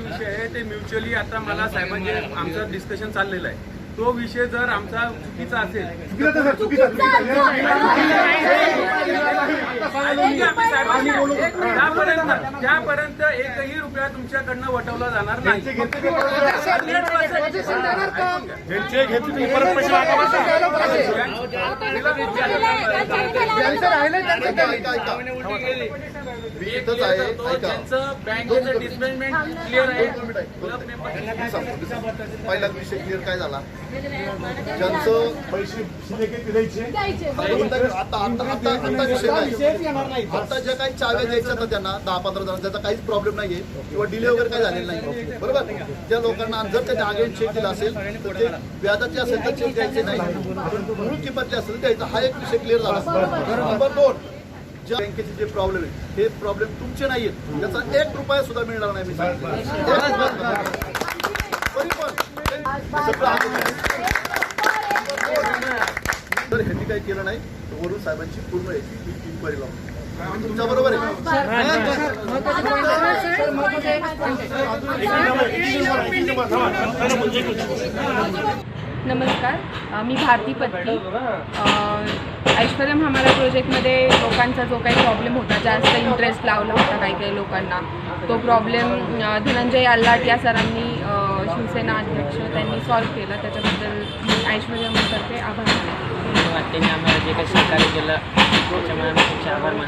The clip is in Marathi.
विषय आहे ते म्युच्युअली आता मला साहेबांचे आमचं डिस्कशन चाललेलं आहे. तो विषय जर आमचा चुकीचा असेल त्यापर्यंत एकही रुपया तुमच्याकडनं वटवला जाणार नाही. बँकेचं डिस्बर्समेंट क्लिअर आहे. पहिला विषय क्लिअर काय झाला, ज्यांचं पैसे द्यायचे आता ज्या काही चाव्या द्यायच्या तर त्यांना 10-15 जणांचा काहीच प्रॉब्लेम नाहीये किंवा डिले वगैरे काही झालेला नाही, बरोबर. ज्या लोकांना जर त्याने आगे चेक दिला असेल तर ते व्याजाचे असेल तर चेक द्यायचे नाही, म्हणून किंमतले असेल तर द्यायचा. हा एक विषय क्लिअर झाला. नंबर 2, ज्या बँकेचे जे प्रॉब्लेम आहे हे प्रॉब्लेम तुमचे नाहीयेत, त्याचा 1 रुपया सुद्धा मिळणार नाही. मी तर ह्यांनी काही केलं नाही तर वरून साहेबांची पूर्ण याची इन्क्वायरी लावून तुमच्या बरोबर आहे. नमस्कार, मी भारती पत्नी. ऐश्वर्या महामारा प्रोजेक्टमध्ये लोकांचा जो काही प्रॉब्लेम होता, जास्त इंटरेस्ट लावला होता काही लोकांना, तो प्रॉब्लेम धनंजय आल्हाट या सरांनी, शिवसेना अध्यक्ष, त्यांनी सॉल्व्ह केला. त्याच्याबद्दल मी ऐश्वर्या तर्फे आभार मानते. त्यांनी आम्हाला जे काही सहकार्य केलं त्याच्यामुळे आम्ही तुमचे आभार मानतो.